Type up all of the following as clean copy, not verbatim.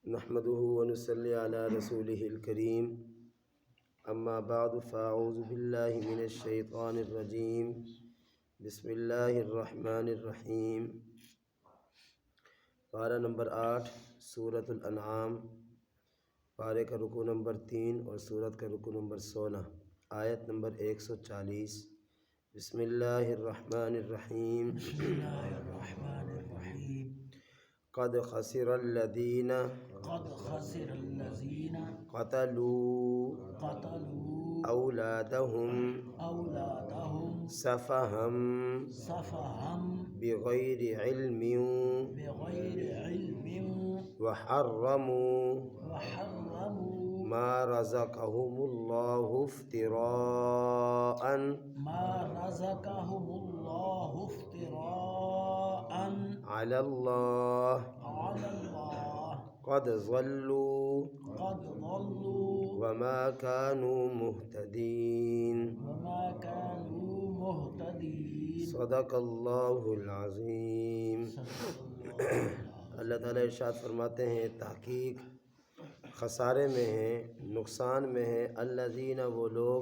نحمده ونصلي على رسوله الكريم اما بعد فاعوذ بالله من الشیطان الرجیم بسم اللہ الرحمن الرحیم۔ پارہ نمبر 8 سورۃ الانعام، پارے کا رکوع نمبر 3 اور سورت کا رکوع نمبر 16، آیت نمبر 140۔ بسم اللہ الرحمن الرحیم۔ قد خسر الذین قتلوا اولادهم سفہا بغیر علم وحرموا ما رزقهم اللہ افتراء علی اللہ قد ضلوا وما كانوا مهتدین۔ صدق اللہ العظیم۔ اللہ تعالیٰ ارشاد فرماتے ہیں تحقیق خسارے میں ہیں، نقصان میں ہیں، الذین وہ لوگ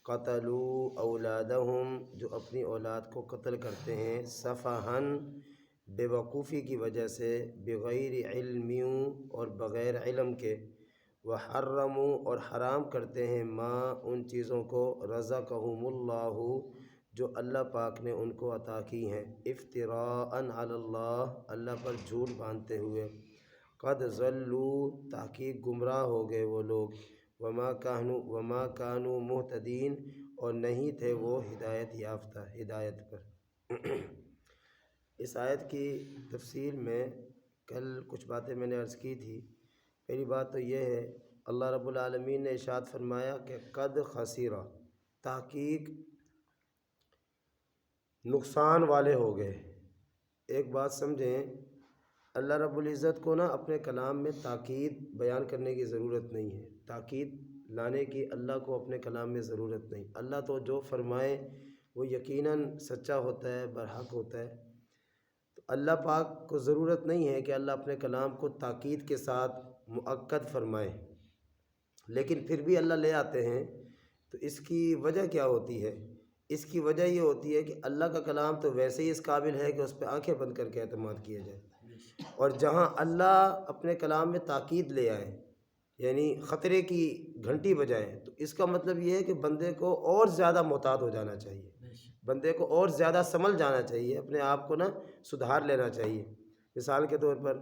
قتلوا اولادہم جو اپنی اولاد کو قتل کرتے ہیں، سفہاً بے وقوفی کی وجہ سے، بغیر علم اور بغیر علم کے، وحرموا اور حرام کرتے ہیں ما ان چیزوں کو، رزقہم اللہ جو اللہ پاک نے ان کو عطا کی ہیں، افتراء علی اللہ اللہ پر جھوٹ باندھتے ہوئے۔ قد ضلوا تحقیق گمراہ ہو گئے وہ لوگ، وما کانوا مہتدین اور نہیں تھے وہ ہدایت یافتہ، ہدایت پر۔ اس آیت کی تفصیل میں کل کچھ باتیں میں نے عرض کی تھی۔ پہلی بات تو یہ ہے، اللہ رب العالمین نے ارشاد فرمایا کہ قد خسرہ تحقیق نقصان والے ہو گئے۔ ایک بات سمجھیں، اللہ رب العزت کو اپنے کلام میں تاکید بیان کرنے کی ضرورت نہیں ہے، تاکید لانے کی اللہ کو اپنے کلام میں ضرورت نہیں۔ اللہ تو جو فرمائے وہ یقیناً سچا ہوتا ہے، برحق ہوتا ہے۔ تو اللہ پاک کو ضرورت نہیں ہے کہ اللہ اپنے کلام کو تاکید کے ساتھ مؤکد فرمائے، لیکن پھر بھی اللہ لے آتے ہیں۔ تو اس کی وجہ کیا ہوتی ہے؟ اس کی وجہ یہ ہوتی ہے کہ اللہ کا کلام تو ویسے ہی اس قابل ہے کہ اس پہ آنکھیں بند کر کے اعتماد کیا جائے، اور جہاں اللہ اپنے کلام میں تاکید لے آئے، یعنی خطرے کی گھنٹی بجائیں، تو اس کا مطلب یہ ہے کہ بندے کو اور زیادہ محتاط ہو جانا چاہیے، بندے کو اور زیادہ سنبھل جانا چاہیے، اپنے آپ کو سدھار لینا چاہیے۔ مثال کے طور پر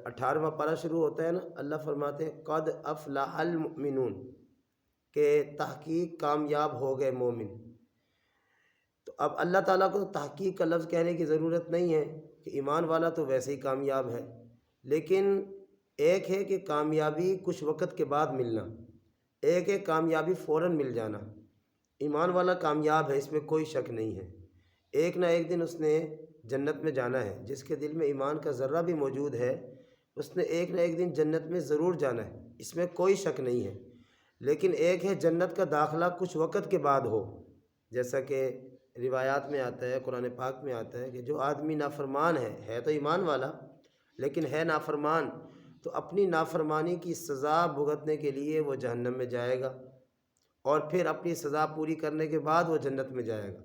18واں پارہ شروع ہوتا ہے اللہ فرماتے ہیں قد افلح المؤمنون، کہ تحقیق کامیاب ہو گئے مومن۔ تو اب اللہ تعالیٰ کو تحقیق کا لفظ کہنے کی ضرورت نہیں ہے کہ ایمان والا تو ویسے ہی کامیاب ہے، لیکن ایک ہے کہ کامیابی کچھ وقت کے بعد ملنا، ایک ہے کامیابی فوراً مل جانا۔ ایمان والا کامیاب ہے، اس میں کوئی شک نہیں ہے، ایک نہ ایک دن اس نے جنت میں جانا ہے۔ جس کے دل میں ایمان کا ذرہ بھی موجود ہے اس نے ایک نہ ایک دن جنت میں ضرور جانا ہے، اس میں کوئی شک نہیں ہے۔ لیکن ایک ہے جنت کا داخلہ کچھ وقت کے بعد ہو، جیسا کہ روایات میں آتا ہے، قرآن پاک میں آتا ہے کہ جو آدمی نافرمان ہے تو ایمان والا لیکن ہے نافرمان، تو اپنی نافرمانی کی سزا بھگتنے کے لیے وہ جہنم میں جائے گا، اور پھر اپنی سزا پوری کرنے کے بعد وہ جنت میں جائے گا۔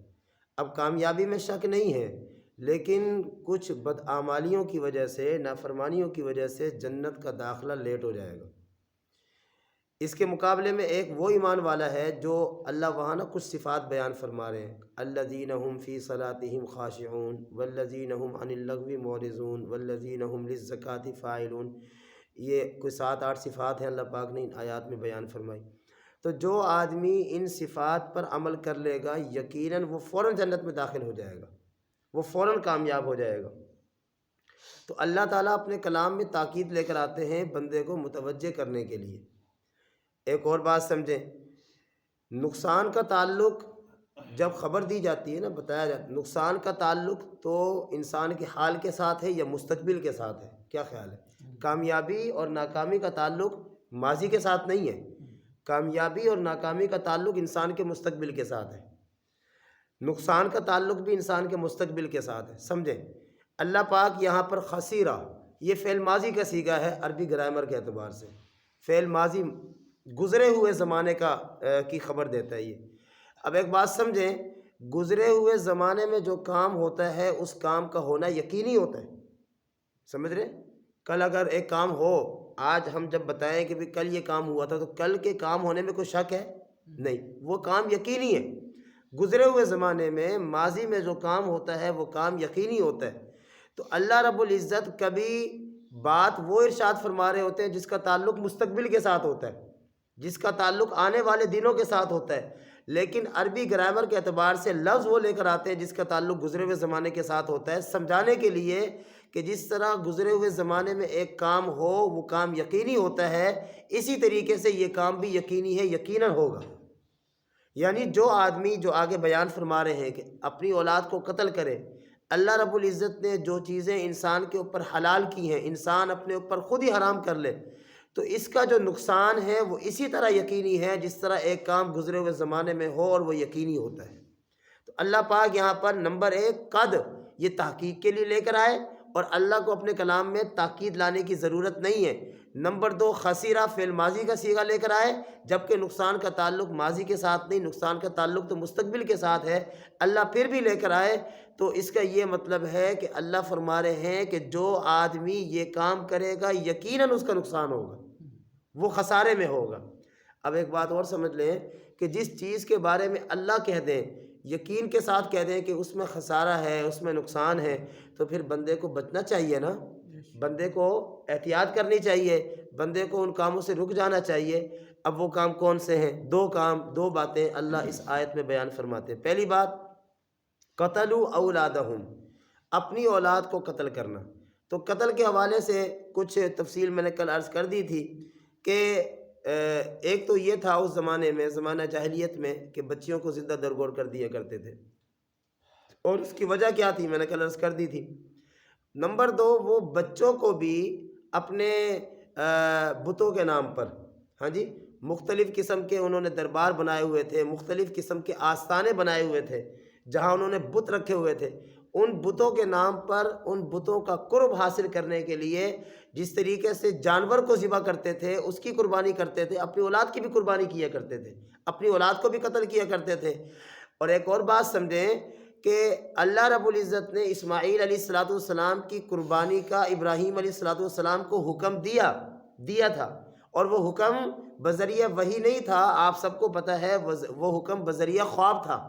اب کامیابی میں شک نہیں ہے، لیکن کچھ بدعمالیوں کی وجہ سے، نافرمانیوں کی وجہ سے جنت کا داخلہ لیٹ ہو جائے گا۔ اس کے مقابلے میں ایک وہ ایمان والا ہے جو اللہ وہاں کچھ صفات بیان فرما رہے ہیں، الذین هم فی صلاتہم خاشعون والذین هم عن اللغو معرضون والذین هم للزکاۃ فاعلون۔ یہ کوئی 7-8 صفات ہیں اللہ پاک نے ان آیات میں بیان فرمائی۔ تو جو آدمی ان صفات پر عمل کر لے گا یقیناً وہ فوراً جنت میں داخل ہو جائے گا، وہ فوراً کامیاب ہو جائے گا۔ تو اللہ تعالیٰ اپنے کلام میں تاکید لے کر آتے ہیں بندے کو متوجہ کرنے کے لیے۔ ایک اور بات سمجھیں، نقصان کا تعلق جب خبر دی جاتی ہے بتایا جاتا ہے، نقصان کا تعلق تو انسان کے حال کے ساتھ ہے یا مستقبل کے ساتھ ہے؟ کیا خیال ہے؟ کامیابی اور ناکامی کا تعلق ماضی کے ساتھ نہیں ہے، کامیابی اور ناکامی کا تعلق انسان کے مستقبل کے ساتھ ہے، نقصان کا تعلق بھی انسان کے مستقبل کے ساتھ ہے۔ سمجھیں، اللہ پاک یہاں پر خسیرہ یہ فعل ماضی کا صیغہ ہے عربی گرامر کے اعتبار سے. فعل ماضی گزرے ہوئے زمانے کی خبر دیتا ہے یہ. اب ایک بات سمجھیں، گزرے ہوئے زمانے میں جو کام ہوتا ہے اس کام کا ہونا یقینی ہوتا ہے. سمجھ رہے؟ کل اگر ایک کام ہو، آج ہم جب بتائیں کہ بھی کل یہ کام ہوا تھا، تو کل کے کام ہونے میں کوئی شک ہے نہیں، وہ کام یقینی ہے. گزرے ہوئے زمانے میں ماضی میں جو کام ہوتا ہے وہ کام یقینی ہوتا ہے. تو اللہ رب العزت کبھی بات وہ ارشاد فرما رہے ہوتے ہیں جس کا تعلق مستقبل کے ساتھ ہوتا ہے، جس کا تعلق آنے والے دنوں کے ساتھ ہوتا ہے، لیکن عربی گرامر کے اعتبار سے لفظ وہ لے کر آتے ہیں جس کا تعلق گزرے ہوئے زمانے کے ساتھ ہوتا ہے، سمجھانے کے لیے کہ جس طرح گزرے ہوئے زمانے میں ایک کام ہو وہ کام یقینی ہوتا ہے، اسی طریقے سے یہ کام بھی یقینی ہے، یقیناً ہوگا. یعنی جو آدمی جو آگے بیان فرما رہے ہیں کہ اپنی اولاد کو قتل کرے، اللہ رب العزت نے جو چیزیں انسان کے اوپر حلال کی ہیں انسان اپنے اوپر خود ہی حرام کر لے، تو اس کا جو نقصان ہے وہ اسی طرح یقینی ہے جس طرح ایک کام گزرے ہوئے زمانے میں ہو اور وہ یقینی ہوتا ہے. تو اللہ پاک یہاں پر نمبر 1 قد یہ تحقیق کے لیے لے کر آئے، اور اللہ کو اپنے کلام میں تاکید لانے کی ضرورت نہیں ہے. نمبر 2 خسیرہ فعل ماضی کا صیغہ لے کر آئے، جبکہ نقصان کا تعلق ماضی کے ساتھ نہیں، نقصان کا تعلق تو مستقبل کے ساتھ ہے. اللہ پھر بھی لے کر آئے تو اس کا یہ مطلب ہے کہ اللہ فرما رہے ہیں کہ جو آدمی یہ کام کرے گا یقیناً اس کا نقصان ہوگا، وہ خسارے میں ہوگا. اب ایک بات اور سمجھ لیں کہ جس چیز کے بارے میں اللہ کہہ دیں، یقین کے ساتھ کہہ دیں کہ اس میں خسارہ ہے، اس میں نقصان ہے، تو پھر بندے کو بچنا چاہیے نا، بندے کو احتیاط کرنی چاہیے، بندے کو ان کاموں سے رک جانا چاہیے. اب وہ کام کون سے ہیں؟ 2 باتیں اللہ اس آیت میں بیان فرماتے ہیں. پہلی بات قتلوا اولادہم، اپنی اولاد کو قتل کرنا. تو قتل کے حوالے سے کچھ تفصیل میں نے کل عرض کر دی تھی کہ ایک تو یہ تھا اس زمانے میں، زمانہ جاہلیت میں، کہ بچیوں کو زندہ درگور کر دیا کرتے تھے، اور اس کی وجہ کیا تھی میں نے کل عرض کر دی تھی. نمبر 2 وہ بچوں کو بھی اپنے بتوں کے نام پر، ہاں جی، مختلف قسم کے انہوں نے دربار بنائے ہوئے تھے، مختلف قسم کے آستانے بنائے ہوئے تھے جہاں انہوں نے بت رکھے ہوئے تھے. ان بتوں کے نام پر ان بتوں کا قرب حاصل کرنے کے لیے جس طریقے سے جانور کو ذبح کرتے تھے، اس کی قربانی کرتے تھے، اپنی اولاد کی بھی قربانی کیا کرتے تھے، اپنی اولاد کو بھی قتل کیا کرتے تھے. اور ایک اور بات سمجھیں کہ اللہ رب العزت نے اسماعیل علیہ السلام کی قربانی کا ابراہیم علیہ السلام کو حکم دیا تھا، اور وہ حکم بذریعہ وحی نہیں تھا، آپ سب کو پتہ ہے وہ حکم بذریعہ خواب تھا.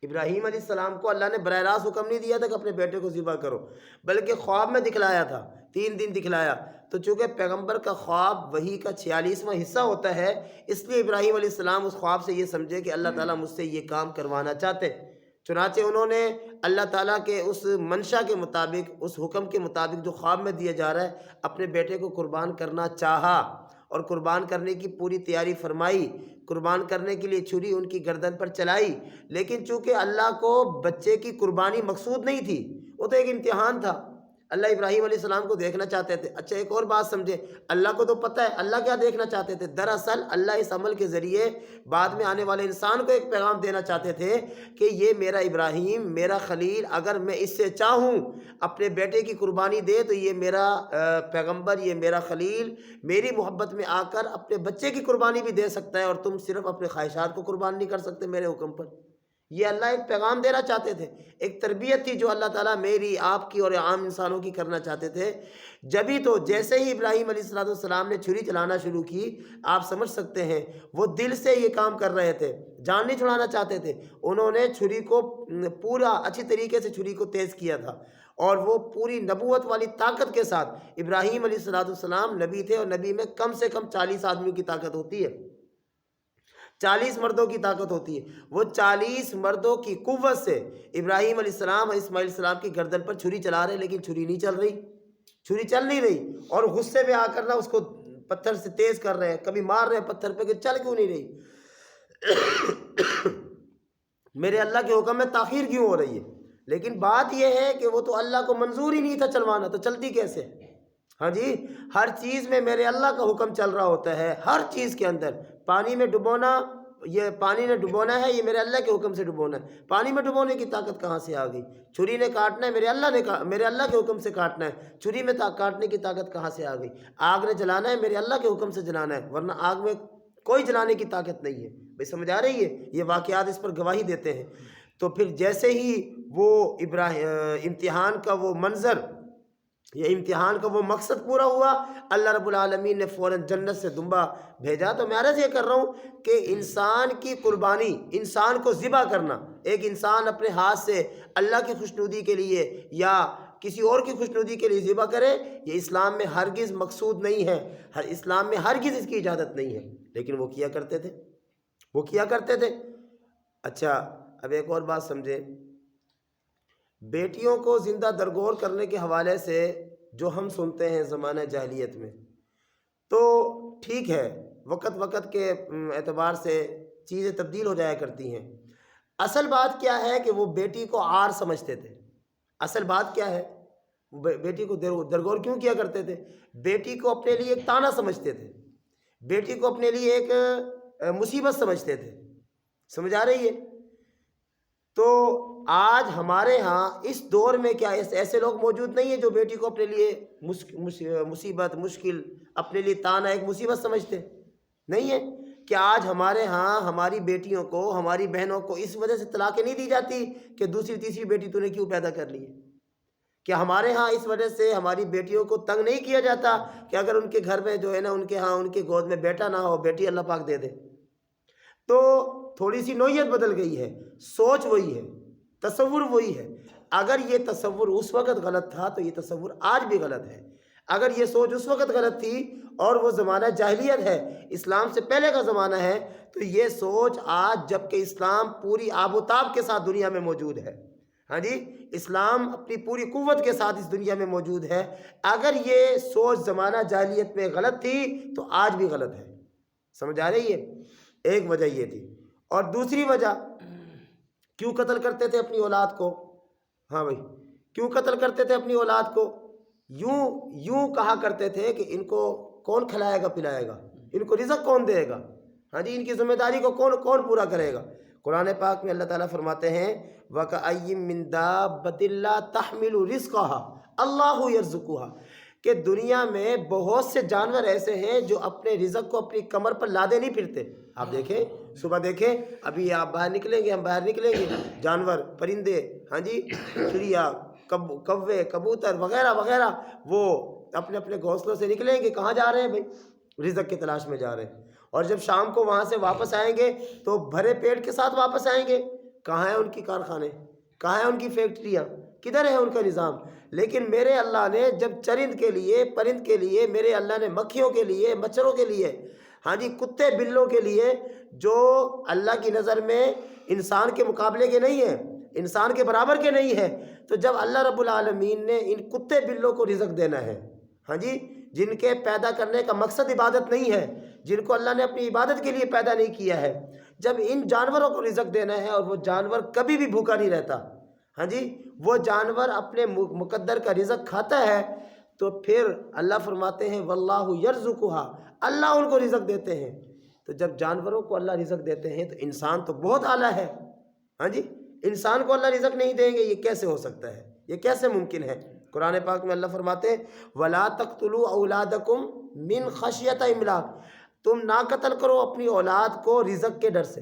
ابراہیم علیہ السلام کو اللہ نے براہ راست حکم نہیں دیا تھا کہ اپنے بیٹے کو ذبح کرو، بلکہ خواب میں دکھلایا تھا، 3 دن دکھلایا. تو چونکہ پیغمبر کا خواب وحی کا 46واں حصہ ہوتا ہے، اس لیے ابراہیم علیہ السلام اس خواب سے یہ سمجھے کہ اللہ تعالیٰ مجھ سے یہ کام کروانا چاہتے. چنانچہ انہوں نے اللہ تعالیٰ کے اس منشا کے مطابق، اس حکم کے مطابق جو خواب میں دیا جا رہا ہے، اپنے بیٹے کو قربان کرنا چاہا اور قربان کرنے کی پوری تیاری فرمائی. قربان کرنے کے لیے چھری ان کی گردن پر چلائی، لیکن چونکہ اللہ کو بچے کی قربانی مقصود نہیں تھی، وہ تو ایک امتحان تھا. اللہ ابراہیم علیہ السلام کو دیکھنا چاہتے تھے. اچھا ایک اور بات سمجھے، اللہ کو تو پتہ ہے اللہ کیا دیکھنا چاہتے تھے. دراصل اللہ اس عمل کے ذریعے بعد میں آنے والے انسان کو ایک پیغام دینا چاہتے تھے کہ یہ میرا ابراہیم، میرا خلیل، اگر میں اس سے چاہوں اپنے بیٹے کی قربانی دے تو یہ میرا پیغمبر، یہ میرا خلیل میری محبت میں آ کر اپنے بچے کی قربانی بھی دے سکتا ہے، اور تم صرف اپنے خواہشات کو قربان نہیں کر سکتے میرے حکم پر. یہ اللہ ایک پیغام دینا چاہتے تھے، ایک تربیت تھی جو اللہ تعالیٰ میری، آپ کی اور عام انسانوں کی کرنا چاہتے تھے. جبھی تو جیسے ہی ابراہیم علیہ السلام نے چھری چلانا شروع کی، آپ سمجھ سکتے ہیں وہ دل سے یہ کام کر رہے تھے، جان نہیں چھڑانا چاہتے تھے. انہوں نے چھری کو پورا اچھی طریقے سے چھری کو تیز کیا تھا، اور وہ پوری نبوت والی طاقت کے ساتھ. ابراہیم علیہ السلام نبی تھے، اور نبی میں کم سے کم 40 آدمیوں کی طاقت ہوتی ہے، 40 مردوں کی طاقت ہوتی ہے. وہ 40 مردوں کی قوت سے ابراہیم علیہ السلام اور اسماعیل علیہ السلام کی گردن پر چھری چلا رہے، لیکن چھری نہیں چل رہی، چھری چل نہیں رہی، اور غصے میں آ کر نہ اس کو پتھر سے تیز کر رہے ہیں، کبھی مار رہے ہیں پتھر پہ کہ چل کیوں نہیں رہی، میرے اللہ کے حکم میں تاخیر کیوں ہو رہی ہے. لیکن بات یہ ہے کہ وہ تو اللہ کو منظور ہی نہیں تھا چلوانا، تو چلتی کیسے؟ ہاں جی، ہر چیز میں میرے اللہ کا حکم چل رہا ہوتا ہے، ہر چیز کے اندر. پانی میں ڈبونا یہ پانی نے ڈبونا ہے، یہ میرے اللہ کے حکم سے ڈبونا ہے۔ پانی میں ڈبونے کی طاقت کہاں سے آ گئی؟ چھری نے کاٹنا ہے، میرے اللہ کے حکم سے کاٹنا ہے، چھری میں کاٹنے کی طاقت کہاں سے آ گئی؟ آگ نے جلانا ہے، میرے اللہ کے حکم سے جلانا ہے، ورنہ آگ میں کوئی جلانے کی طاقت نہیں ہے۔ بھائی سمجھ آ رہی ہے؟ یہ واقعات اس پر گواہی دیتے ہیں۔ تو پھر جیسے ہی وہ امتحان کا وہ منظر، یہ امتحان کا وہ مقصد پورا ہوا، اللہ رب العالمین نے فوراً جنت سے دمبا بھیجا۔ تو میں عرض یہ کر رہا ہوں کہ انسان کی قربانی، انسان کو ذبح کرنا، ایک انسان اپنے ہاتھ سے اللہ کی خوشنودی کے لیے یا کسی اور کی خوشنودی کے لیے ذبح کرے، یہ اسلام میں ہرگز مقصود نہیں ہے، اسلام میں ہرگز اس کی اجازت نہیں ہے، لیکن وہ کیا کرتے تھے۔ اچھا، اب ایک اور بات سمجھیں، بیٹیوں کو زندہ درگور کرنے کے حوالے سے جو ہم سنتے ہیں زمانہ جاہلیت میں، تو ٹھیک ہے، وقت کے اعتبار سے چیزیں تبدیل ہو جایا کرتی ہیں۔ اصل بات کیا ہے کہ وہ بیٹی کو عار سمجھتے تھے۔ اصل بات کیا ہے؟ بیٹی کو درگور کیوں کیا کرتے تھے؟ بیٹی کو اپنے لیے ایک تانا سمجھتے تھے، بیٹی کو اپنے لیے ایک مصیبت سمجھتے تھے۔ سمجھ آ رہی ہے؟ تو آج ہمارے ہاں اس دور میں کیا ایسے لوگ موجود نہیں ہیں جو بیٹی کو اپنے لیے مصیبت، مشکل، اپنے لیے تانا، ایک مصیبت سمجھتے نہیں ہے؟ کہ آج ہمارے ہاں ہماری بیٹیوں کو، ہماری بہنوں کو اس وجہ سے طلاقیں نہیں دی جاتی کہ دوسری تیسری بیٹی تو نے کیوں پیدا کر لی ہے؟ کہ ہمارے ہاں اس وجہ سے ہماری بیٹیوں کو تنگ نہیں کیا جاتا کہ اگر ان کے گھر میں جو ہے نا، ان کے گود میں بیٹا نہ ہو، بیٹی اللہ پاک دے دے؟ تو تھوڑی سی نوعیت بدل گئی ہے، سوچ وہی ہے، تصور وہی ہے۔ اگر یہ تصور اس وقت غلط تھا تو یہ تصور آج بھی غلط ہے۔ اگر یہ سوچ اس وقت غلط تھی اور وہ زمانہ جاہلیت ہے، اسلام سے پہلے کا زمانہ ہے، تو یہ سوچ آج جب کہ اسلام پوری آب و تاب کے ساتھ دنیا میں موجود ہے، ہاں جی، اسلام اپنی پوری قوت کے ساتھ اس دنیا میں موجود ہے، اگر یہ سوچ زمانہ جاہلیت میں غلط تھی تو آج بھی غلط ہے۔ سمجھ آ رہی ہے؟ ایک وجہ یہ تھی۔ اور دوسری وجہ، کیوں قتل کرتے تھے اپنی اولاد کو؟ ہاں بھائی، کیوں قتل کرتے تھے اپنی اولاد کو؟ یوں کہا کرتے تھے کہ ان کو کون کھلائے گا پلائے گا، ان کو رزق کون دے گا، ہاں جی، ان کی ذمہ داری کو کون پورا کرے گا؟ قرآن پاک میں اللہ تعالیٰ فرماتے ہیں وَكَأَيٍّ مِّن دَابَّةٍ لَّا تَحْمِلُ رِزْقَهَا اللَّهُ يَرْزُقُهَا، کہ دنیا میں بہت سے جانور ایسے ہیں جو اپنے رزق کو اپنی کمر پر لادے نہیں پھرتے۔ آپ دیکھیں، صبح دیکھیں، ابھی آپ باہر نکلیں گے، ہم باہر نکلیں گے، جانور، پرندے، ہاں جی، چڑیا، کوے، کبوتر وغیرہ وغیرہ، وہ اپنے اپنے گھونسلوں سے نکلیں گے، کہاں جا رہے ہیں بھائی؟ رزق کی تلاش میں جا رہے ہیں۔ اور جب شام کو وہاں سے واپس آئیں گے تو بھرے پیٹ کے ساتھ واپس آئیں گے۔ کہاں ہیں ان کی کارخانے؟ کہاں ہیں ان کی فیکٹریاں؟ کدھر ہے ان کا نظام؟ لیکن میرے اللہ نے جب چرند کے لیے، پرند کے لیے، میرے اللہ نے مکھیوں کے لیے، مچھروں کے لیے، ہاں جی، کتے بلوں کے لیے، جو اللہ کی نظر میں انسان کے مقابلے کے نہیں ہیں، انسان کے برابر کے نہیں ہیں، تو جب اللہ رب العالمین نے ان کتے بلوں کو رزق دینا ہے، ہاں جی، جن کے پیدا کرنے کا مقصد عبادت نہیں ہے، جن کو اللہ نے اپنی عبادت کے لیے پیدا نہیں کیا ہے، جب ان جانوروں کو رزق دینا ہے، اور وہ جانور کبھی بھی بھوکا نہیں رہتا، ہاں جی، وہ جانور اپنے مقدر کا رزق کھاتا ہے، تو پھر اللہ فرماتے ہیں واللہ یرزقها، اللہ ان کو رزق دیتے ہیں۔ تو جب جانوروں کو اللہ رزق دیتے ہیں تو انسان تو بہت اعلیٰ ہے، ہاں جی، انسان کو اللہ رزق نہیں دیں گے، یہ کیسے ہو سکتا ہے؟ یہ کیسے ممکن ہے؟ قرآن پاک میں اللہ فرماتے ہیں وَلَا تَقْتُلُوا أَوْلَادَكُمْ مِنْ خَشْيَةِ إِمْلَاقٍ، تم نہ قتل کرو اپنی اولاد کو رزق کے ڈر سے،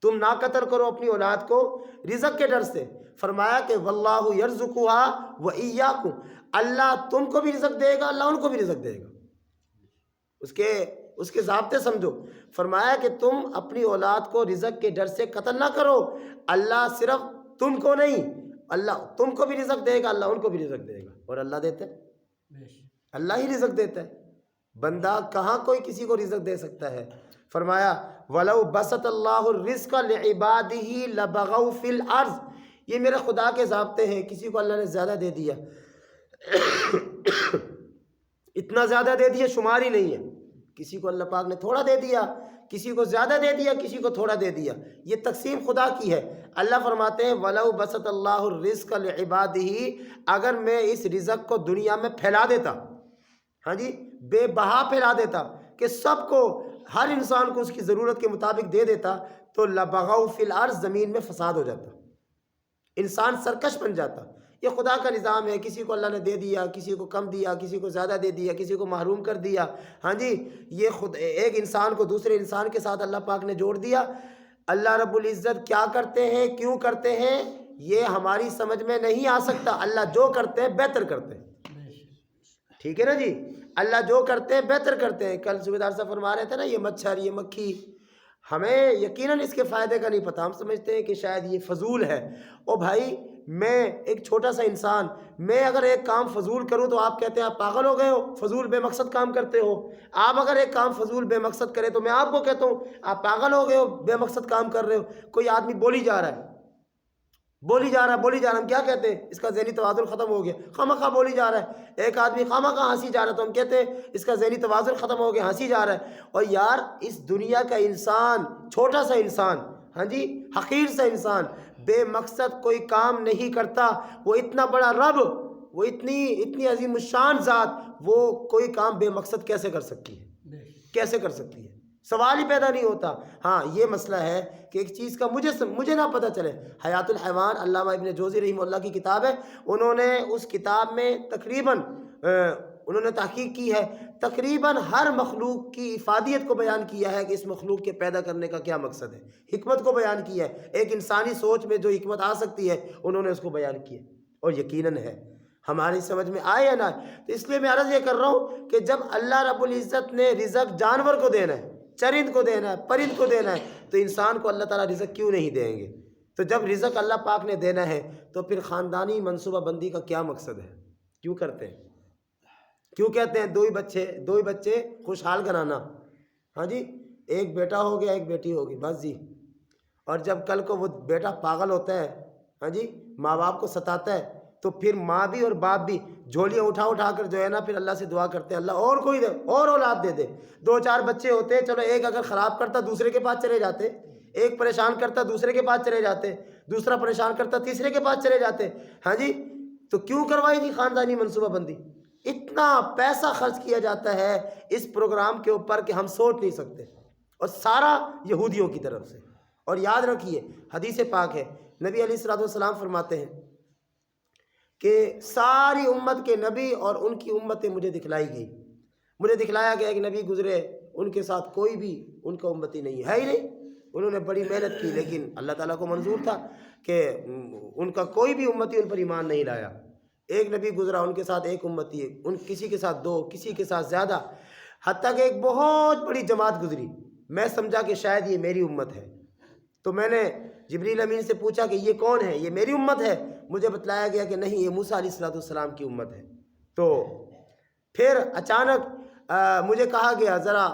تم نہ قتل کرو اپنی اولاد کو رزق کے ڈر سے۔ فرمایا کہ واللہ یرزقها وإیاکم، اللہ تم کو بھی رزق دے گا، اللہ ان کو بھی رزق دے گا۔ اس کے ضابطے سمجھو۔ فرمایا کہ تم اپنی اولاد کو رزق کے ڈر سے قتل نہ کرو، اللہ صرف تم کو نہیں، اللہ تم کو بھی رزق دے گا، اللہ ان کو بھی رزق دے گا۔ اور اللہ دیتا ہے، اللہ ہی رزق دیتا ہے، بندہ کہاں کوئی کسی کو رزق دے سکتا ہے؟ فرمایا وَلَوْ بَسَطَ اللَّهُ الرِّزْقَ لِعِبَادِهِ لَبَغَوْا فِي الْأَرْضِ، یہ میرے خدا کے ضابطے ہیں۔ کسی کو اللہ نے زیادہ دے دیا، اتنا زیادہ دے دیا شمار ہی نہیں ہے، کسی کو اللہ پاک نے تھوڑا دے دیا، کسی کو زیادہ دے دیا، کسی کو تھوڑا دے دیا، یہ تقسیم خدا کی ہے۔ اللہ فرماتے ہیں وَلَوْ بَسَطَ اللَّهُ الرِّزْقَ لِعِبَادِهِ، اگر میں اس رزق کو دنیا میں پھیلا دیتا، ہاں جی، بے بہا پھیلا دیتا کہ سب کو ہر انسان کو اس کی ضرورت کے مطابق دے دیتا تو لبغوا فی الارض، زمین میں فساد ہو جاتا، انسان سرکش بن جاتا۔ یہ خدا کا نظام ہے، کسی کو اللہ نے دے دیا، کسی کو کم دیا، کسی کو زیادہ دے دیا، کسی کو محروم کر دیا۔ ہاں جی، یہ خود ایک انسان کو دوسرے انسان کے ساتھ اللہ پاک نے جوڑ دیا۔ اللہ رب العزت کیا کرتے ہیں، کیوں کرتے ہیں، یہ ہماری سمجھ میں نہیں آ سکتا۔ اللہ جو کرتے ہیں بہتر کرتے ہیں، ٹھیک ہے نا جی، اللہ جو کرتے ہیں بہتر کرتے ہیں۔ کل صوبیدار صاحب فرما رہے تھے نا، یہ مچھر، یہ مکھی، ہمیں یقیناً اس کے فائدے کا نہیں پتہ، ہم سمجھتے ہیں کہ شاید یہ فضول ہے۔ او بھائی، میں ایک چھوٹا سا انسان، میں اگر ایک کام فضول کروں تو آپ کہتے ہیں آپ پاگل ہو گئے ہو، فضول بے مقصد کام کرتے ہو۔ آپ اگر ایک کام فضول بے مقصد کرے تو میں آپ کو کہتا ہوں آپ پاگل ہو گئے ہو، بے مقصد کام کر رہے ہو۔ کوئی آدمی بولی جا رہا ہے، ہم کیا کہتے ہیں، اس کا ذہنی توازن ختم ہو گیا، خواہ مخواہ بولی جا رہا ہے۔ ایک آدمی خواہ مخواہ ہنسی جا رہا ہے تو ہم کہتے ہیں اس کا ذہنی توازن ختم ہو گیا، ہنسی جا رہا ہے۔ اور یار، اس دنیا کا انسان، چھوٹا سا انسان، ہاں جی، حقیر سا انسان، بے مقصد کوئی کام نہیں کرتا۔ وہ اتنا بڑا رب، وہ اتنی عظیم الشان ذات، وہ کوئی کام بے مقصد کیسے کر سکتی ہے، کیسے کر سکتی ہے؟ سوال ہی پیدا نہیں ہوتا۔ ہاں، یہ مسئلہ ہے کہ ایک چیز کا مجھے نہ پتہ چلے۔ حیات الحیوان علامہ ابن جوزی رحمہ اللہ کی کتاب ہے، انہوں نے اس کتاب میں انہوں نے تحقیق کی ہے، تقریباً ہر مخلوق کی افادیت کو بیان کیا ہے کہ اس مخلوق کے پیدا کرنے کا کیا مقصد ہے، حکمت کو بیان کیا ہے۔ ایک انسانی سوچ میں جو حکمت آ سکتی ہے انہوں نے اس کو بیان کیا، اور یقیناً ہے، ہماری سمجھ میں آئے یا نہ آئے۔ تو اس لیے میں عرض یہ کر رہا ہوں کہ جب اللہ رب العزت نے رزق جانور کو دینا ہے، چرند کو دینا ہے، پرند کو دینا ہے، تو انسان کو اللہ تعالیٰ رزق کیوں نہیں دیں گے؟ تو جب رزق اللہ پاک نے دینا ہے تو پھر خاندانی منصوبہ بندی کا کیا مقصد ہے؟ کیوں کرتے ہیں؟ کیوں کہتے ہیں دو ہی بچے خوشحال کرانا؟ ہاں جی، ایک بیٹا ہو گیا، ایک بیٹی ہوگی، بس جی۔ اور جب کل کو وہ بیٹا پاگل ہوتا ہے، ہاں جی، ماں باپ کو ستاتا ہے، تو پھر ماں بھی اور باپ بھی جھولیاں اٹھا کر جو ہے نا پھر اللہ سے دعا کرتے ہیں اللہ اور کوئی دے، اور اولاد دے دے۔ 2-4 بچے ہوتے، چلو ایک اگر خراب کرتا دوسرے کے پاس چلے جاتے، ایک پریشان کرتا دوسرے کے پاس چلے جاتے، دوسرا پریشان کرتا تیسرے کے پاس چلے جاتے۔ ہاں جی، تو کیوں کروائی تھی خاندانی منصوبہ بندی؟ اتنا پیسہ خرچ کیا جاتا ہے اس پروگرام کے اوپر کہ ہم سوچ نہیں سکتے، اور سارا یہودیوں کی طرف سے۔ اور یاد رکھیے، حدیث پاک ہے، نبی علیہ الصلوۃ والسلام فرماتے ہیں کہ ساری امت کے نبی اور ان کی امتیں مجھے دکھلائی گئی، مجھے دکھلایا گیا کہ نبی گزرے، ان کے ساتھ کوئی بھی ان کا امتی نہیں ہے ہی نہیں۔ انہوں نے بڑی محنت کی، لیکن اللہ تعالیٰ کو منظور تھا کہ ان کا کوئی بھی امتی ان پر ایمان نہیں لایا۔ ایک نبی گزرا، ان کے ساتھ ایک امتی ہے، کسی کے ساتھ 2، کسی کے ساتھ زیادہ، حتیٰ کہ ایک بہت بڑی جماعت گزری۔ میں سمجھا کہ شاید یہ میری امت ہے، تو میں نے جبریل امین سے پوچھا کہ یہ کون ہے، یہ میری امت ہے؟ مجھے بتلایا گیا کہ نہیں، یہ موسیٰ علیہ الصلوۃ والسلام کی امت ہے۔ تو پھر اچانک مجھے کہا گیا ذرا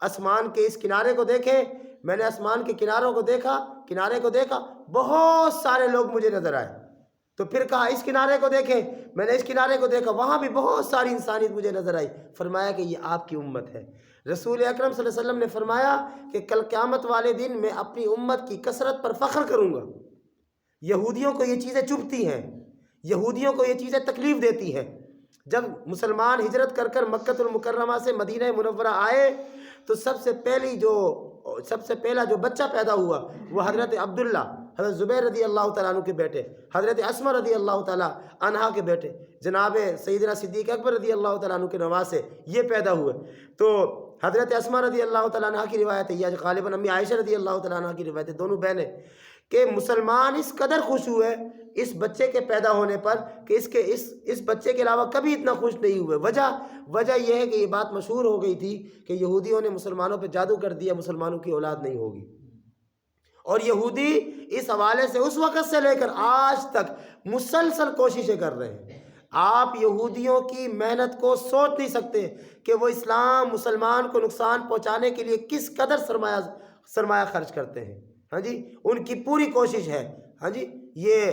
آسمان کے اس کنارے کو دیکھیں۔ میں نے آسمان کے کنارے کو دیکھا، بہت سارے لوگ مجھے نظر آئے۔ تو پھر کہا اس کنارے کو دیکھیں، میں نے اس کنارے کو دیکھا، وہاں بھی بہت ساری انسانیت مجھے نظر آئی۔ فرمایا کہ یہ آپ کی امت ہے۔ رسول اکرم صلی اللہ علیہ وسلم نے فرمایا کہ کل قیامت والے دن میں اپنی امت کی کثرت پر فخر کروں گا۔ یہودیوں کو یہ چیزیں چبھتی ہیں، یہودیوں کو یہ چیزیں تکلیف دیتی ہیں۔ جب مسلمان ہجرت کر مکہ المکرمہ سے مدینہ منورہ آئے تو سب سے پہلا جو بچہ پیدا ہوا وہ حضرت عبداللہ، حضرت زبیر رضی اللہ تعالیٰ عنہ کے بیٹے، حضرت اسمہ رضی اللہ تعالیٰ عنہا کے بیٹے، جناب سیدنا صدیق اکبر رضی اللہ تعالیٰ عنہ کے نواسے، یہ پیدا ہوئے۔ تو حضرت اسمہ رضی اللہ تعالیٰ عنہ کی روایت ہے، یا غالباً امی عائشہ رضی اللہ تعالیٰ عنہ کی روایت ہے، دونوں بہنیں، کہ مسلمان اس قدر خوش ہوئے اس بچے کے پیدا ہونے پر کہ اس بچے کے علاوہ کبھی اتنا خوش نہیں ہوئے۔ وجہ یہ ہے کہ یہ بات مشہور ہو گئی تھی کہ یہودیوں نے مسلمانوں پہ جادو کر دیا، مسلمانوں کی اولاد نہیں ہوگی۔ اور یہودی اس حوالے سے اس وقت سے لے کر آج تک مسلسل کوششیں کر رہے ہیں۔ آپ یہودیوں کی محنت کو سوچ نہیں سکتے کہ وہ اسلام مسلمان کو نقصان پہنچانے کے لیے کس قدر سرمایہ خرچ کرتے ہیں۔ ہاں جی، ان کی پوری کوشش ہے۔ ہاں جی، یہ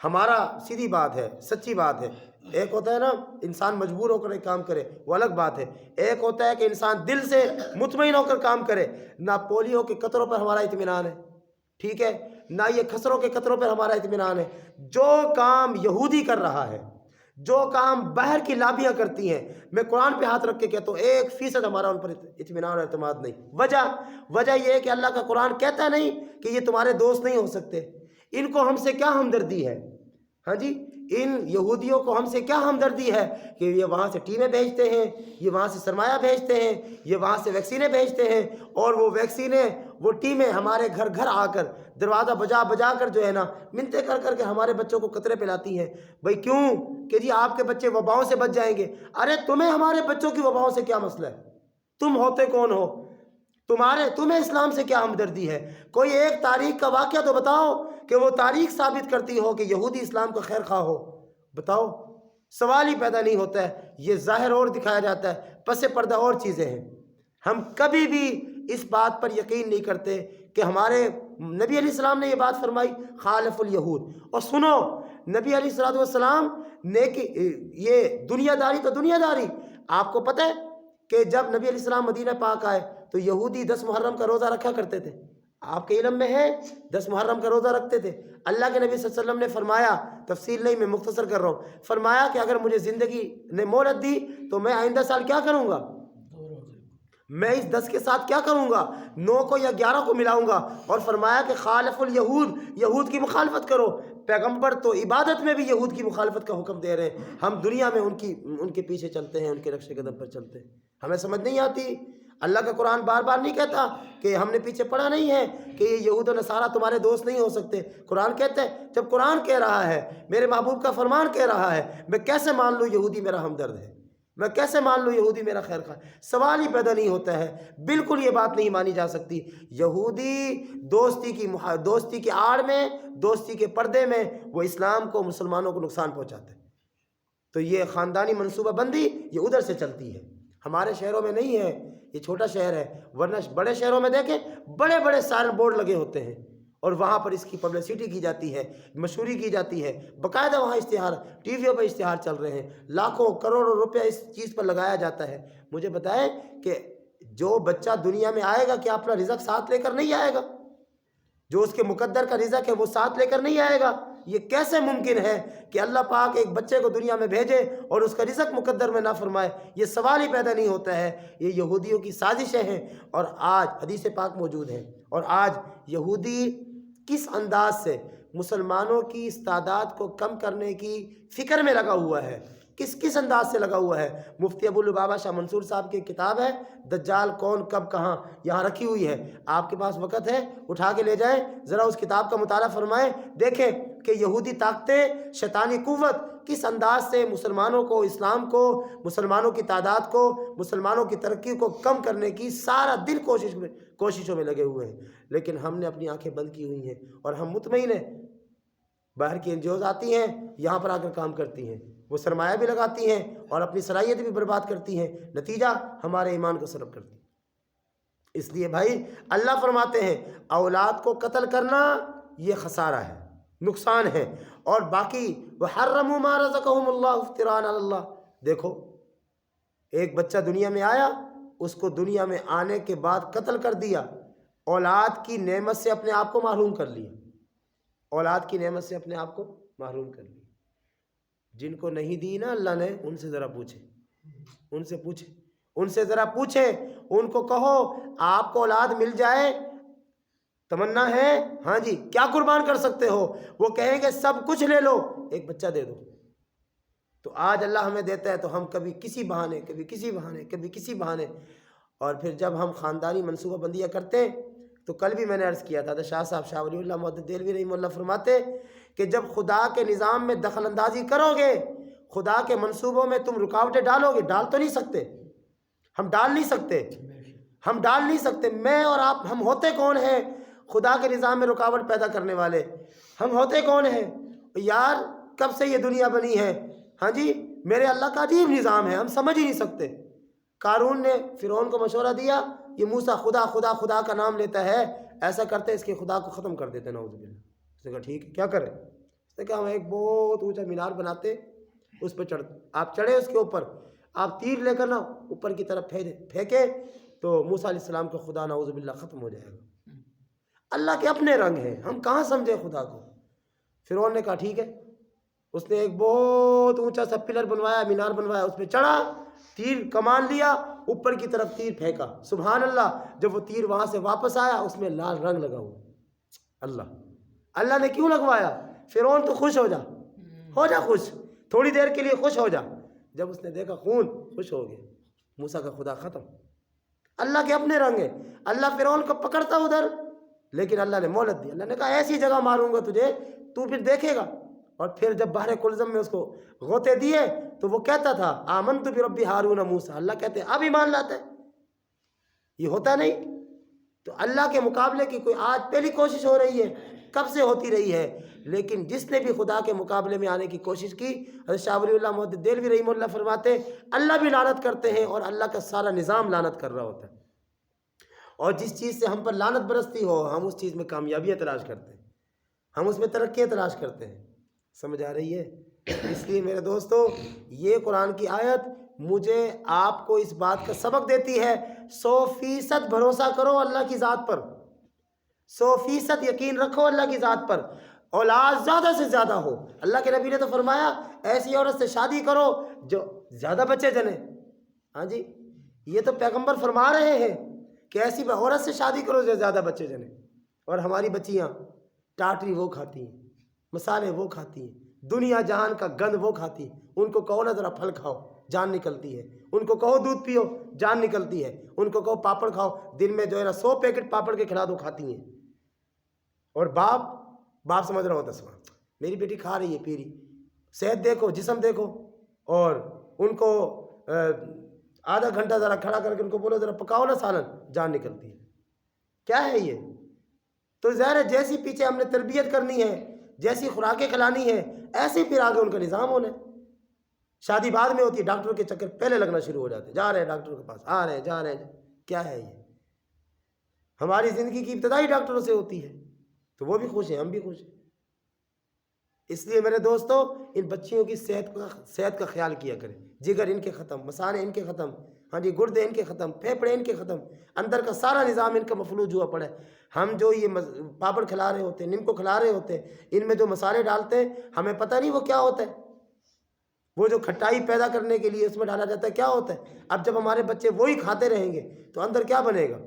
ہمارا سیدھی بات ہے، سچی بات ہے۔ ایک ہوتا ہے نا انسان مجبور ہو کر ایک کام کرے، وہ الگ بات ہے۔ ایک ہوتا ہے کہ انسان دل سے مطمئن ہو کر کام کرے۔ نہ پولیو کے قطروں پر ہمارا اطمینان ہے، ٹھیک ہے، نہ یہ خسروں کے قطروں پر ہمارا اطمینان ہے۔ جو کام یہودی کر رہا ہے، جو کام باہر کی لابیاں کرتی ہیں، میں قرآن پہ ہاتھ رکھ کے کہتا ہوں 1% ہمارا ان پر اطمینان اور اعتماد نہیں۔ وجہ یہ ہے کہ اللہ کا قرآن کہتا نہیں کہ یہ تمہارے دوست نہیں ہو سکتے۔ ان کو ہم سے کیا ہمدردی ہے؟ ہاں جی، ان یہودیوں کو ہم سے کیا ہمدردی ہے کہ یہ وہاں سے ٹیمیں بھیجتے ہیں، یہ وہاں سے سرمایہ بھیجتے ہیں، یہ وہاں سے ویکسینیں بھیجتے ہیں، اور وہ ویکسینیں، وہ ٹیمیں ہمارے گھر گھر آ کر دروازہ بجا بجا کر جو ہے نا منتیں کر کر کے ہمارے بچوں کو قطرے پلاتی ہیں۔ بھائی کیوں؟ کہ جی آپ کے بچے وباؤں سے بچ جائیں گے۔ ارے تمہیں ہمارے بچوں کی وباؤں سے کیا مسئلہ ہے؟ تم ہوتے کون ہو؟ تمہیں اسلام سے کیا ہمدردی ہے؟ کوئی ایک تاریخ کا واقعہ تو بتاؤ کہ وہ تاریخ ثابت کرتی ہو کہ یہودی اسلام کا خیر خواہ ہو، بتاؤ۔ سوال ہی پیدا نہیں ہوتا ہے، یہ ظاہر اور دکھایا جاتا ہے، پس پردہ اور چیزیں ہیں۔ ہم کبھی بھی اس بات پر یقین نہیں کرتے کہ ہمارے نبی علیہ السلام نے یہ بات فرمائی خالف الیہود۔ اور سنو، نبی علیہ السلام نے کہ یہ دنیا داری تو دنیا داری، آپ کو پتہ ہے کہ جب نبی علیہ السلام مدینہ پاک آئے تو یہودی 10 محرم کا روزہ رکھا کرتے تھے، آپ کے علم میں ہے 10 محرم کا روزہ رکھتے تھے۔ اللہ کے نبی صلی اللہ علیہ وسلم نے فرمایا، تفصیل نہیں میں مختصر کر رہا ہوں، فرمایا کہ اگر مجھے زندگی نے مہلت دی تو میں آئندہ سال کیا کروں گا؟ میں اس 10 کے ساتھ کیا کروں گا؟ 9 کو یا 11 کو ملاؤں گا۔ اور فرمایا کہ خالف الیہود، یہود کی مخالفت کرو۔ پیغمبر تو عبادت میں بھی یہود کی مخالفت کا حکم دے رہے ہیں، ہم دنیا میں ان کے پیچھے چلتے ہیں، ان کے نقش قدم پر چلتے ہیں۔ ہمیں سمجھ نہیں آتی۔ اللہ کا قرآن بار بار نہیں کہتا کہ ہم نے پیچھے پڑھا نہیں ہے کہ یہ یہود و نصارہ تمہارے دوست نہیں ہو سکتے۔ قرآن کہتا ہے، جب قرآن کہہ رہا ہے، میرے محبوب کا فرمان کہہ رہا ہے، میں کیسے مان لوں یہودی میرا ہمدرد ہے؟ میں کیسے مان لوں یہودی میرا خیر خواہ؟ سوال ہی پیدا نہیں ہوتا ہے۔ بالکل یہ بات نہیں مانی جا سکتی۔ یہودی دوستی کی آڑ میں، دوستی کے پردے میں وہ اسلام کو، مسلمانوں کو نقصان پہنچاتے ہیں۔ تو یہ خاندانی منصوبہ بندی یہ ادھر سے چلتی ہے، ہمارے شہروں میں نہیں ہے، یہ چھوٹا شہر ہے، ورنہ بڑے شہروں میں دیکھیں بڑے بڑے سائن بورڈ لگے ہوتے ہیں، اور وہاں پر اس کی پبلسٹی کی جاتی ہے، مشہوری کی جاتی ہے، باقاعدہ وہاں اشتہار، ٹی ویوں پہ اشتہار چل رہے ہیں، لاکھوں کروڑوں روپیہ اس چیز پر لگایا جاتا ہے۔ مجھے بتائیں کہ جو بچہ دنیا میں آئے گا کیا اپنا رزق ساتھ لے کر نہیں آئے گا؟ جو اس کے مقدر کا رزق ہے وہ ساتھ لے کر نہیں آئے گا؟ یہ کیسے ممکن ہے کہ اللہ پاک ایک بچے کو دنیا میں بھیجے اور اس کا رزق مقدر میں نہ فرمائے؟ یہ سوال ہی پیدا نہیں ہوتا ہے۔ یہ یہودیوں کی سازشیں ہیں، اور آج حدیث پاک موجود ہے، اور آج یہودی کس انداز سے مسلمانوں کی اس تعداد کو کم کرنے کی فکر میں لگا ہوا ہے، کس انداز سے لگا ہوا ہے۔ مفتی ابو لبابہ شاہ منصور صاحب کی کتاب ہے دجال کون کب کہاں، یہاں رکھی ہوئی ہے، آپ کے پاس وقت ہے اٹھا کے لے جائیں، ذرا اس کتاب کا مطالعہ فرمائیں، دیکھیں کہ یہودی طاقتیں، شیطانی قوت کس انداز سے مسلمانوں کو، اسلام کو، مسلمانوں کی تعداد کو، مسلمانوں کی ترقی کو کم کرنے کی سارا دن کوششوں میں لگے ہوئے ہیں۔ لیکن ہم نے اپنی آنکھیں بند کی ہوئی ہیں، اور ہم مطمئن ہیں باہر کی NGOs آتی ہیں، یہاں پر آ کر کام کرتی ہیں، وہ سرمایہ بھی لگاتی ہیں اور اپنی صلاحیت بھی برباد کرتی ہیں، نتیجہ ہمارے ایمان کو سلب کرتی ہیں۔ اس لیے بھائی اللہ فرماتے ہیں اولاد کو قتل کرنا یہ خسارہ ہے، نقصان ہے، اور باقی وَحَرَّمُوا مَا رَزَقَهُمُ اللَّهُ افْتِرَاءً عَلَى اللَّهِ۔ دیکھو ایک بچہ دنیا میں آیا، اس کو دنیا میں آنے کے بعد قتل کر دیا، اولاد کی نعمت سے اپنے آپ کو محروم کر لیا، اولاد کی نعمت سے اپنے آپ کو محروم کر لیا۔ جن کو نہیں دی نا اللہ نے، ان سے ذرا پوچھیں، ان سے پوچھیں، ان سے ذرا پوچھیں، ان کو کہو آپ کو اولاد مل جائے تمنا ہے؟ ہاں جی، کیا قربان کر سکتے ہو؟ وہ کہیں گے سب کچھ لے لو، ایک بچہ دے دو۔ تو آج اللہ ہمیں دیتا ہے تو ہم کبھی کسی بہانے، کبھی کسی بہانے، کبھی کسی بہانے، اور پھر جب ہم خاندانی منصوبہ بندیاں کرتے ہیں تو کل بھی میں نے عرض کیا تھا، تو شاہ صاحب شاہ ولی اللہ محدث دہلوی رحمہ اللہ فرماتے کہ جب خدا کے نظام میں دخل اندازی کرو گے، خدا کے منصوبوں میں تم رکاوٹیں ڈالو گے، ڈال تو نہیں سکتے، ہم ڈال نہیں سکتے، ہم ڈال نہیں سکتے۔ میں اور آپ، ہم ہوتے کون ہیں خدا کے نظام میں رکاوٹ پیدا کرنے والے؟ ہم ہوتے کون ہیں یار؟ کب سے یہ دنیا بنی ہے؟ ہاں جی، میرے اللہ کا عجیب نظام ہے، ہم سمجھ ہی نہیں سکتے۔ قارون نے فرعون کو مشورہ دیا، یہ موسیٰ خدا خدا خدا کا نام لیتا ہے، ایسا کرتے اس کے خدا کو ختم کر دیتے، نعوذ باللہ۔ اس نے کہا ٹھیک ہے، کیا کریں؟ اس نے کہا ہم ایک بہت اونچا مینار بناتے، اس پہ آپ چڑھے، اس کے اوپر آپ تیر لے کر نا اوپر کی طرف پھینکے تو موسیٰ علیہ السلام کا خدا نعوذ باللہ ختم ہو جائے گا۔ اللہ کے اپنے رنگ ہیں، ہم کہاں سمجھے خدا کو؟ فرعون نے کہا ٹھیک ہے، اس نے ایک بہت اونچا سا پلر بنوایا، مینار بنوایا، اس پہ چڑھا، تیر کمان لیا، اوپر کی طرف تیر پھینکا، سبحان اللہ، جب وہ تیر وہاں سے واپس آیا اس میں لال رنگ لگا ہوا۔ اللہ نے کیوں لگوایا؟ فرعون تو خوش ہو جا خوش، تھوڑی دیر کے لیے خوش ہو جا، جب اس نے دیکھا خون، خوش ہو گیا، موسیٰ کا خدا ختم۔ اللہ کے اپنے رنگ ہیں، اللہ فرعون کو پکڑتا ادھر، لیکن اللہ نے مہلت دی، اللہ نے کہا ایسی جگہ ماروں گا تجھے تو پھر دیکھے گا۔ اور پھر جب بحر کلزم میں اس کو غوطے دیے تو وہ کہتا تھا آمنت برب ہارون موسیٰ، اللہ کہتے اب ایمان لاتا ہے، یہ ہوتا نہیں۔ تو اللہ کے مقابلے کی کوئی آج پہلی کوشش ہو رہی ہے، کب سے ہوتی رہی ہے، لیکن جس نے بھی خدا کے مقابلے میں آنے کی کوشش کی، حضرت شاہ ولی اللہ محدث دہلوی رحمہ اللہ فرماتے ہیں اللہ بھی لعنت کرتے ہیں اور اللہ کا سارا نظام لعنت کر رہا ہوتا ہے، اور جس چیز سے ہم پر لعنت برستی ہو ہم اس چیز میں کامیابیاں تلاش کرتے ہیں، ہم اس میں ترقیاں تلاش کرتے ہیں۔ سمجھ آ رہی ہے؟ اس لیے میرے دوستو یہ قرآن کی آیت مجھے آپ کو اس بات کا سبق دیتی ہے 100% بھروسہ کرو اللہ کی ذات پر، 100% یقین رکھو اللہ کی ذات پر، اولاد زیادہ سے زیادہ ہو۔ اللہ کے نبی نے تو فرمایا ایسی عورت سے شادی کرو جو زیادہ بچے جنے۔ ہاں جی، یہ تو پیغمبر فرما رہے ہیں کہ ایسی عورت سے شادی کرو جو زیادہ بچے جنے، اور ہماری بچیاں ٹاٹری وہ کھاتی ہیں، مسالے وہ کھاتی ہیں، دنیا جہان کا گند وہ کھاتی ہیں۔ ان کو کہو نا ذرا پھل کھاؤ، جان نکلتی ہے، ان کو کہو دودھ پیو، جان نکلتی ہے، ان کو کہو پاپڑ کھاؤ، دن میں جو ہے نا 100 پیکٹ پاپڑ کے کھلا دو، کھاتی ہیں۔ اور باپ سمجھ رہا ہوتا ہے میری بیٹی کھا رہی ہے، پی رہی، صحت دیکھو، جسم دیکھو، اور ان کو آدھا گھنٹہ ذرا کھڑا کر کے ان کو بولو ذرا پکاؤ نا سالن، جان نکلتی ہے۔ کیا ہے یہ؟ تو ظاہر ہے جیسی پیچھے ہم نے تربیت کرنی ہے، جیسی خوراکیں کھلانی ہے، ایسے پھر آگے ان کا نظام ہونا ہے۔ شادی بعد میں ہوتی ہے، ڈاکٹر کے چکر پہلے لگنا شروع ہو جاتے ہیں، جا رہے ہیں ڈاکٹر کے پاس، آ رہے ہیں، جا رہے ہیں۔ کیا ہے یہ؟ ہماری زندگی کی ابتدائی ڈاکٹروں سے ہوتی ہے، تو وہ بھی خوش ہیں، ہم بھی خوش ہیں۔ اس لیے میرے دوستو ان بچیوں کی صحت کا خیال کیا کریں، جگر ان کے ختم، مثانے ان کے ختم، ہاں جی، گردے ان کے ختم، پھیپھڑے ان کے ختم، اندر کا سارا نظام ان کا مفلوج ہوا پڑا ہے۔ ہم جو یہ پاپڑ کھلا رہے ہوتے ہیں، نمکو کھلا رہے ہوتے ہیں، ان میں جو مسالے ڈالتے ہیں ہمیں پتہ نہیں وہ کیا ہوتا ہے، وہ جو کھٹائی پیدا کرنے کے لیے اس میں ڈالا جاتا ہے کیا ہوتا ہے۔ اب جب ہمارے بچے وہی کھاتے رہیں گے تو اندر کیا بنے گا؟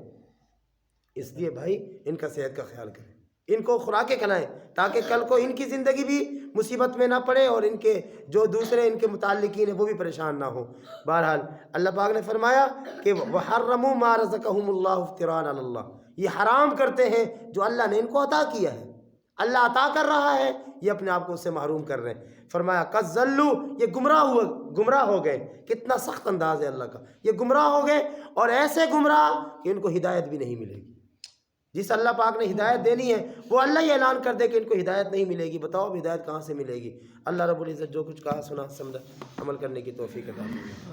اس لیے بھائی ان کا صحت کا خیال کریں، ان کو خوراکیں کھلائیں تاکہ کل کو ان کی زندگی بھی مصیبت میں نہ پڑے اور ان کے جو دوسرے ان کے متعلقین ہیں وہ بھی پریشان نہ ہوں۔ بہرحال اللہ پاک نے فرمایا کہ وَحَرَّمُوا مَا رَزَقَهُمُ اللَّهُ افْتِرَاءً عَلَى اللَّهِ، یہ حرام کرتے ہیں جو اللہ نے ان کو عطا کیا ہے، اللہ عطا کر رہا ہے، یہ اپنے آپ کو اس سے محروم کر رہے ہیں۔ فرمایا قَدْ ضَلُّوا، یہ گمراہ ہو گئے۔ کتنا سخت انداز ہے اللہ کا، یہ گمراہ ہو گئے اور ایسے گمراہ کہ ان کو ہدایت بھی نہیں ملے گی۔ جس اللہ پاک نے ہدایت دینی ہے وہ اللہ یہ اعلان کر دے کہ ان کو ہدایت نہیں ملے گی، بتاؤ اب ہدایت کہاں سے ملے گی؟ اللہ رب العزت جو کچھ کہا سنا سمجھا عمل کرنے کی توفیق عطا فرمائے۔